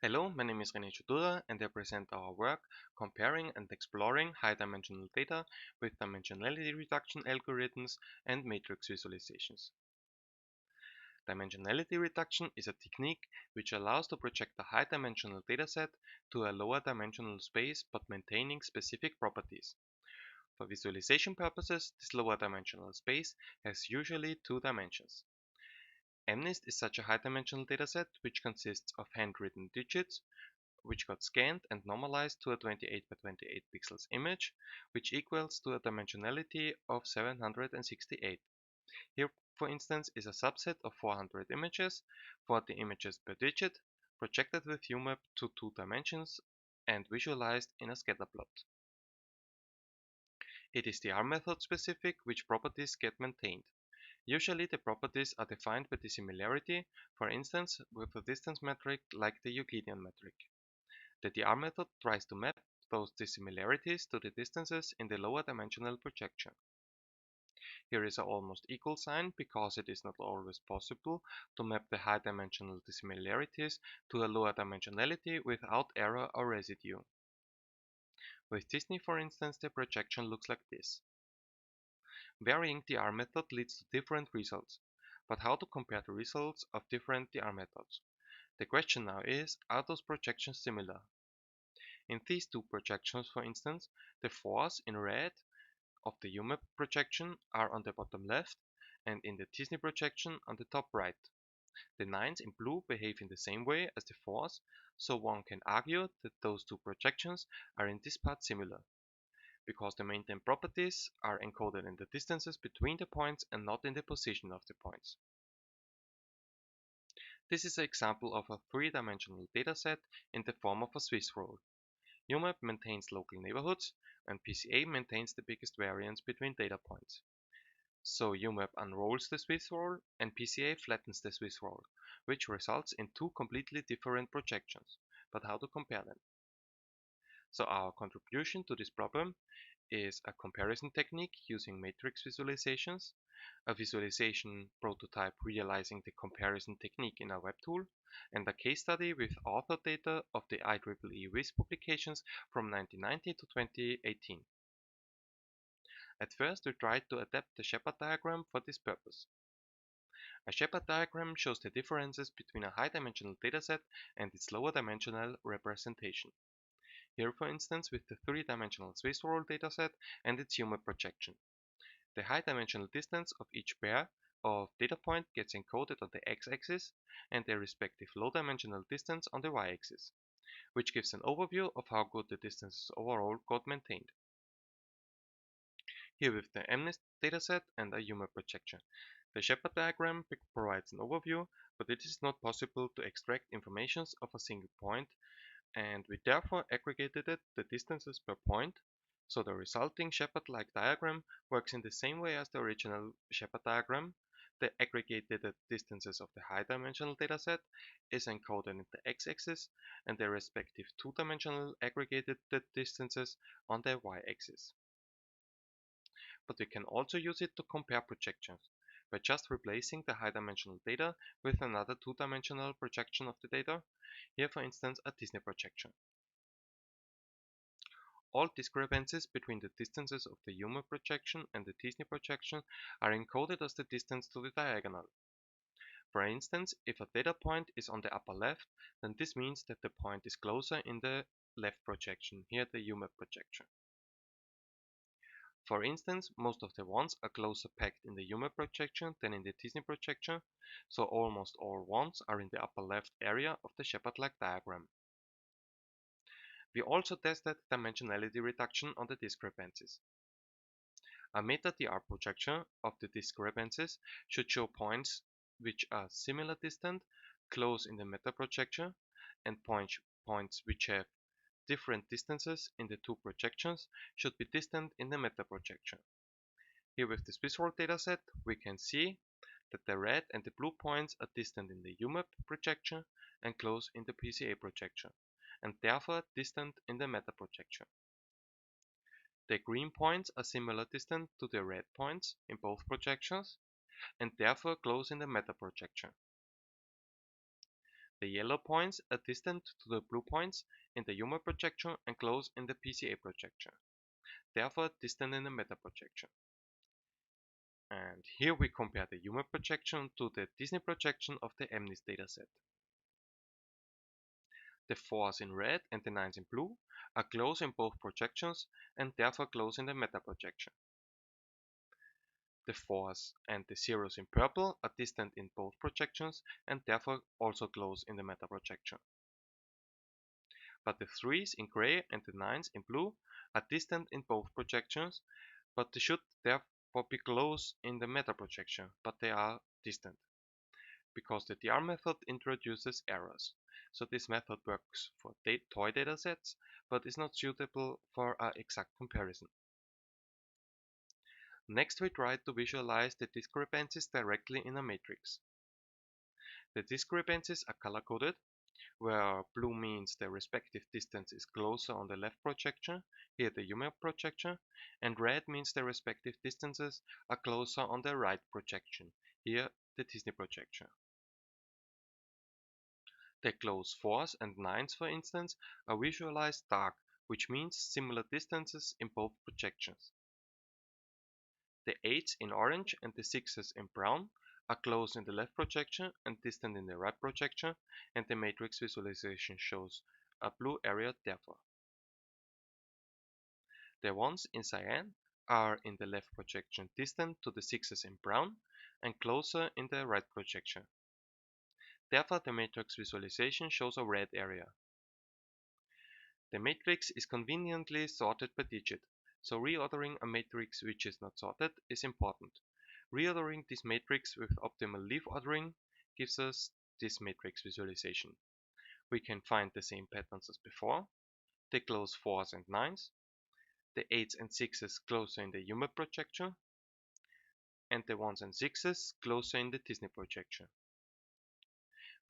Hello, my name is René Chodura and I present our work comparing and exploring high-dimensional data with dimensionality reduction algorithms and matrix visualizations. Dimensionality reduction is a technique which allows to project a high-dimensional dataset to a lower dimensional space but maintaining specific properties. For visualization purposes, this lower dimensional space has usually two dimensions. MNIST is such a high-dimensional dataset which consists of handwritten digits which got scanned and normalized to a 28 by 28 pixels image, which equals to a dimensionality of 768. Here, for instance, is a subset of 400 images, 40 images per digit, projected with UMAP to two dimensions and visualized in a scatter plot. It is DR method specific which properties get maintained. Usually the properties are defined by dissimilarity, for instance with a distance metric like the Euclidean metric. The DR method tries to map those dissimilarities to the distances in the lower dimensional projection. Here is an almost equal sign because it is not always possible to map the high dimensional dissimilarities to a lower dimensionality without error or residue. With t-SNE, for instance, the projection looks like this. Varying DR method leads to different results, but how to compare the results of different DR methods? The question now is, are those projections similar? In these two projections, for instance, the 4s in red of the UMAP projection are on the bottom left and in the t-SNE projection on the top right. The 9s in blue behave in the same way as the 4s, so one can argue that those two projections are in this part similar, because the maintained properties are encoded in the distances between the points and not in the position of the points. This is an example of a three-dimensional dataset in the form of a Swiss roll. UMAP maintains local neighborhoods, and PCA maintains the biggest variance between data points. So UMAP unrolls the Swiss roll, and PCA flattens the Swiss roll, which results in two completely different projections. But how to compare them? So our contribution to this problem is a comparison technique using matrix visualizations, a visualization prototype realizing the comparison technique in a web tool, and a case study with author data of the IEEE WIS publications from 1990 to 2018. At first, we tried to adapt the Shepherd diagram for this purpose. A Shepherd diagram shows the differences between a high-dimensional dataset and its lower-dimensional representation. Here, for instance, with the three-dimensional Swiss roll dataset and its UMAP projection. The high-dimensional distance of each pair of data point gets encoded on the x-axis and their respective low-dimensional distance on the y-axis, which gives an overview of how good the distances overall got maintained. Here with the MNIST dataset and a UMAP projection. The Shepherd diagram provides an overview, but it is not possible to extract information of a single point, and we therefore aggregated the distances per point, so the resulting Shepherd-like diagram works in the same way as the original Shepherd diagram. The aggregated distances of the high-dimensional dataset is encoded in the x-axis and the respective two-dimensional aggregated distances on the y-axis. But we can also use it to compare projections by just replacing the high-dimensional data with another two-dimensional projection of the data, here for instance a t-SNE projection. All discrepancies between the distances of the UMAP projection and the t-SNE projection are encoded as the distance to the diagonal. For instance, if a data point is on the upper left, then this means that the point is closer in the left projection, here the UMAP projection. For instance, most of the ones are closer packed in the UMAP projection than in the t-SNE projection, so almost all ones are in the upper left area of the Shepherd-like diagram. We also tested dimensionality reduction on the discrepancies. A meta-DR projection of the discrepancies should show points which are similar distant, close in the meta-projection, and points which have different distances in the two projections should be distant in the meta-projection. Here with the Swiss roll dataset, we can see that the red and the blue points are distant in the UMAP projection and close in the PCA projection, and therefore distant in the meta-projection. The green points are similar distant to the red points in both projections, and therefore close in the meta-projection. The yellow points are distant to the blue points in the humor projection and close in the PCA projection, therefore distant in the meta projection. And here we compare the humor projection to the t-SNE projection of the MNIST dataset. The 4s in red and the 9s in blue are close in both projections and therefore close in the meta projection. The 4s and the 0s in purple are distant in both projections and therefore also close in the meta projection. But the 3s in gray and the 9s in blue are distant in both projections, but they should therefore be close in the meta projection, but they are distant, because the DR method introduces errors. So this method works for toy datasets, but is not suitable for an exact comparison. Next, we try to visualize the discrepancies directly in a matrix. The discrepancies are color-coded, where blue means the respective distance is closer on the left projection, here the humor projection, and red means the respective distances are closer on the right projection, here the t-SNE projection. The close 4s and 9s, for instance, are visualized dark, which means similar distances in both projections. The 8s in orange and the 6s in brown are close in the left projection and distant in the right projection, and the matrix visualization shows a blue area therefore. The 1s in cyan are in the left projection distant to the 6s in brown and closer in the right projection. Therefore, the matrix visualization shows a red area. The matrix is conveniently sorted by digit, so reordering a matrix which is not sorted is important. Reordering this matrix with optimal leaf ordering gives us this matrix visualization. We can find the same patterns as before, the close 4s and 9s, the 8s and 6s closer in the humor projection, and the 1s and 6s closer in the t-SNE projection.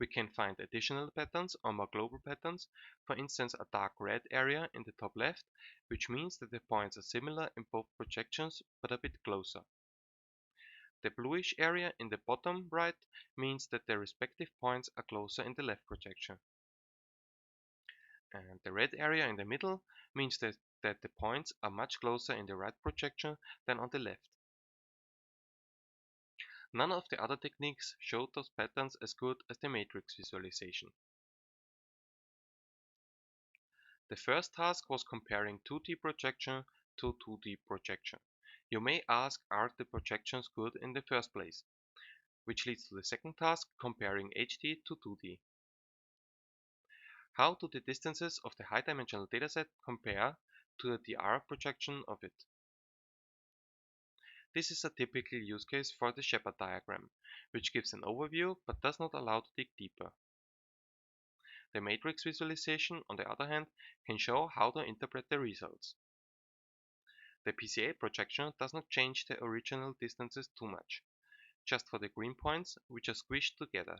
We can find additional patterns or more global patterns, for instance a dark red area in the top left, which means that the points are similar in both projections but a bit closer. The bluish area in the bottom right means that the respective points are closer in the left projection. And the red area in the middle means that the points are much closer in the right projection than on the left. None of the other techniques showed those patterns as good as the matrix visualization. The first task was comparing 2D projection to 2D projection. You may ask, are the projections good in the first place? Which leads to the second task, comparing HD to 2D. How do the distances of the high-dimensional dataset compare to the DR projection of it? This is a typical use case for the Shepherd diagram, which gives an overview but does not allow to dig deeper. The matrix visualization, on the other hand, can show how to interpret the results. The PCA projection does not change the original distances too much, just for the green points, which are squished together.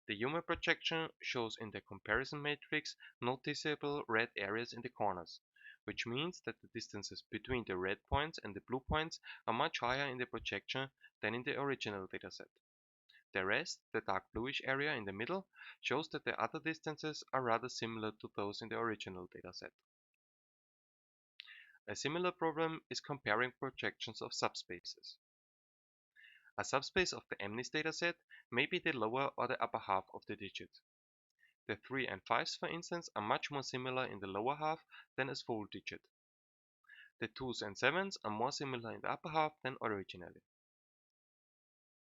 The humor projection shows in the comparison matrix noticeable red areas in the corners, which means that the distances between the red points and the blue points are much higher in the projection than in the original dataset. The rest, the dark bluish area in the middle, shows that the other distances are rather similar to those in the original dataset. A similar problem is comparing projections of subspaces. A subspace of the MNIST dataset may be the lower or the upper half of the digit. The 3 and 5s, for instance, are much more similar in the lower half than as full digit. The 2s and 7s are more similar in the upper half than originally.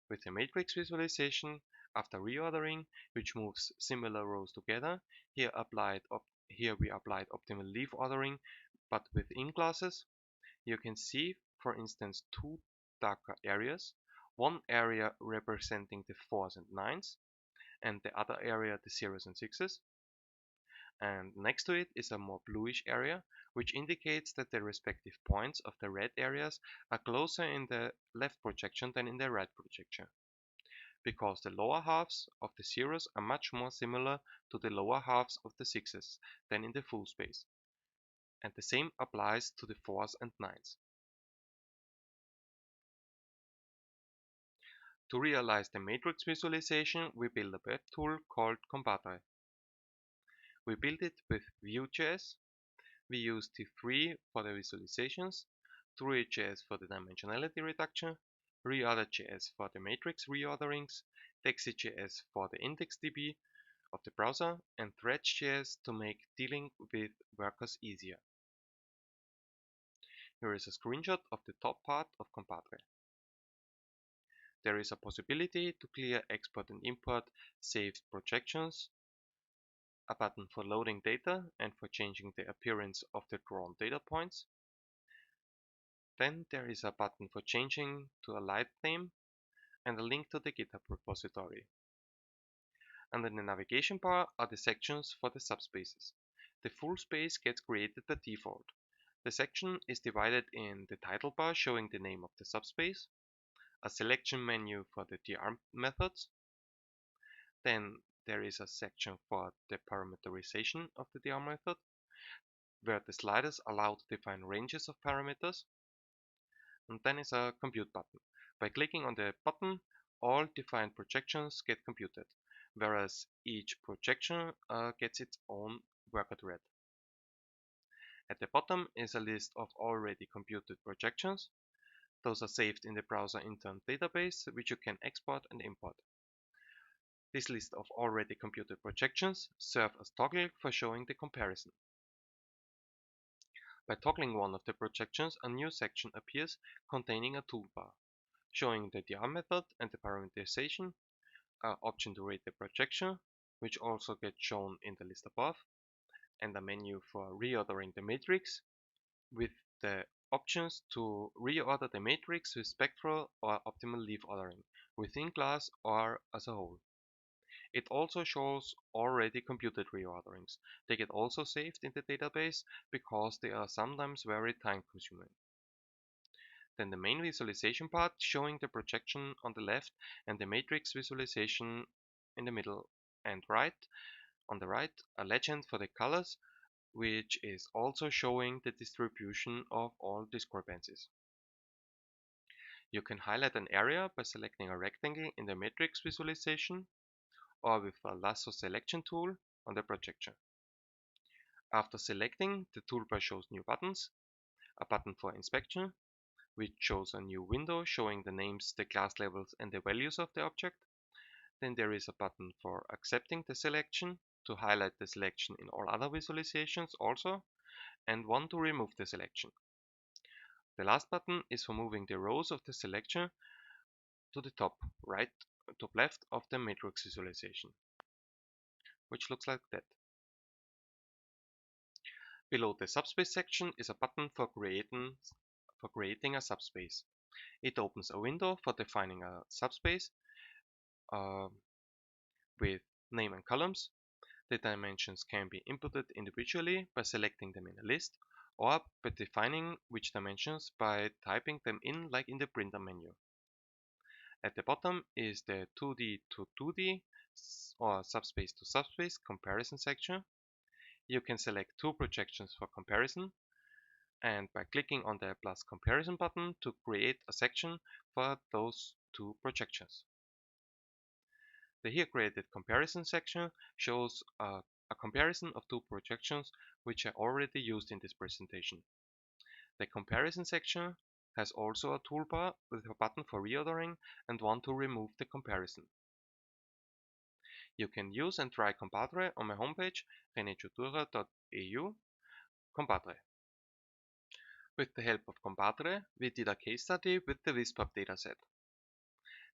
With the matrix visualization, after reordering, which moves similar rows together, here we applied optimal leaf ordering, but within classes, you can see, for instance, two darker areas, one area representing the 4s and 9s, and the other area the 0s and 6s. And next to it is a more bluish area, which indicates that the respective points of the red areas are closer in the left projection than in the right projection, because the lower halves of the 0s are much more similar to the lower halves of the 6s than in the full space. And the same applies to the 4s and 9s. To realize the matrix visualization, we build a web tool called Compadre. We build it with Vue.js. We use T3 for the visualizations, Druid.js for the dimensionality reduction, Reorder.js for the matrix reorderings, Dexy.js for the IndexedDB of the browser, and Threads.js to make dealing with workers easier. Here is a screenshot of the top part of Compadre. There is a possibility to clear, export and import saved projections, a button for loading data and for changing the appearance of the drawn data points. Then there is a button for changing to a light theme and a link to the GitHub repository. Under the navigation bar are the sections for the subspaces. The full space gets created by default. The section is divided in the title bar showing the name of the subspace, a selection menu for the dr methods. Then there is a section for the parameterization of the dr method, where the sliders allow to define ranges of parameters. And then is a compute button. By clicking on the button, all defined projections get computed, whereas each projection gets its own worker thread. At the bottom is a list of already computed projections. Those are saved in the browser intern database, which you can export and import. This list of already computed projections serve as toggle for showing the comparison. By toggling one of the projections, a new section appears containing a toolbar, showing the dr method and the parameterization, an option to rate the projection, which also gets shown in the list above, and a menu for reordering the matrix, with the options to reorder the matrix with spectral or optimal leaf ordering, within class or as a whole. It also shows already computed reorderings. They get also saved in the database because they are sometimes very time consuming. Then the main visualization part showing the projection on the left and the matrix visualization in the middle and right. On the right, a legend for the colors, which is also showing the distribution of all discrepancies. You can highlight an area by selecting a rectangle in the matrix visualization or with a lasso selection tool on the projection. After selecting, the toolbar shows new buttons, a button for inspection, which shows a new window showing the names, the class levels and the values of the object. Then there is a button for accepting the selection to highlight the selection in all other visualizations also, and one to remove the selection. The last button is for moving the rows of the selection to the top left of the matrix visualization, which looks like that. Below the subspace section is a button for creating a subspace. It opens a window for defining a subspace with name and columns. The dimensions can be inputted individually by selecting them in a list, or by defining which dimensions by typing them in like in the printer menu. At the bottom is the 2D to 2D or subspace to subspace comparison section. You can select two projections for comparison, and by clicking on the plus comparison button to create a section for those two projections. The here created comparison section shows a comparison of two projections which I already used in this presentation. The comparison section has also a toolbar with a button for reordering and one to remove the comparison. You can use and try Compadre on my homepage renechutura.eu. Compadre. With the help of Compadre, we did a case study with the WISPUB dataset.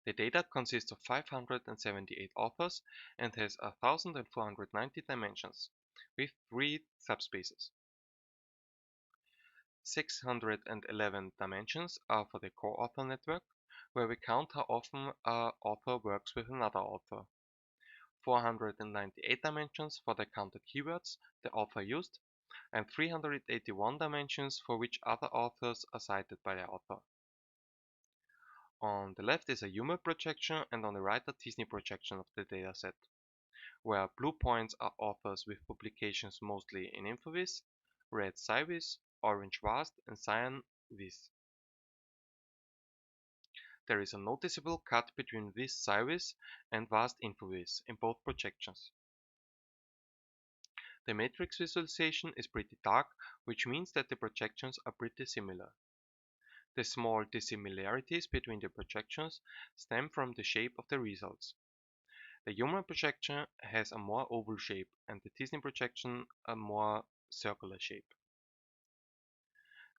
The data consists of 578 authors and has 1490 dimensions, with 3 subspaces. 611 dimensions are for the co-author network, where we count how often an author works with another author. 498 dimensions for the counted keywords the author used, and 381 dimensions for which other authors are cited by the author. On the left is a humor projection and on the right a t-SNE projection of the dataset, where blue points are authors with publications mostly in InfoVis, red SciVis, orange VAST and cyan VIS. There is a noticeable cut between vis psi-vis and vast info-vis in both projections. The matrix visualization is pretty dark, which means that the projections are pretty similar. The small dissimilarities between the projections stem from the shape of the results. The human projection has a more oval shape and the t-SNE projection a more circular shape.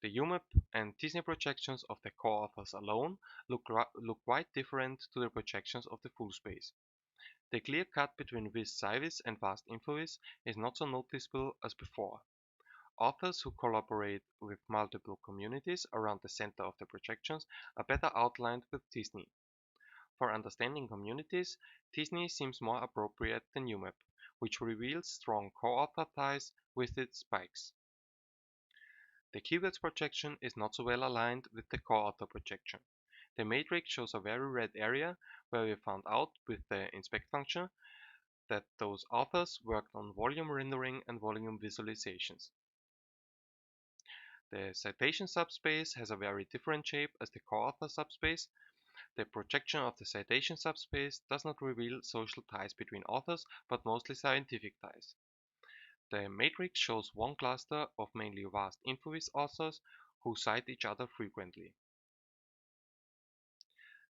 The UMAP and t-SNE projections of the co-authors alone look quite different to the projections of the full space. The clear cut between vis psi-vis and vast info-vis is not so noticeable as before. Authors who collaborate with multiple communities around the center of the projections are better outlined with t-SNE. For understanding communities, t-SNE seems more appropriate than UMAP, which reveals strong co-author ties with its spikes. The keywords projection is not so well aligned with the co-author projection. The matrix shows a very red area where we found out with the inspect function that those authors worked on volume rendering and volume visualizations. The citation subspace has a very different shape as the co-author subspace. The projection of the citation subspace does not reveal social ties between authors, but mostly scientific ties. The matrix shows one cluster of mainly vast info-vis authors who cite each other frequently.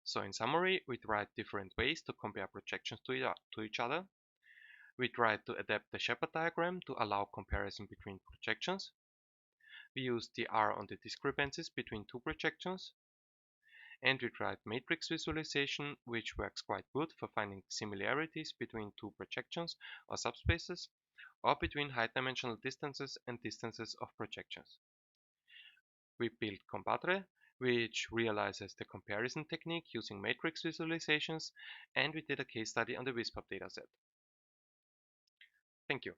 So in summary, we tried different ways to compare projections to each other. We tried to adapt the Shepherd diagram to allow comparison between projections. We used DR on the discrepancies between two projections. And we tried matrix visualization, which works quite good for finding similarities between two projections or subspaces, or between high-dimensional distances and distances of projections. We built Compadre, which realizes the comparison technique using matrix visualizations, and we did a case study on the WISPUB dataset. Thank you.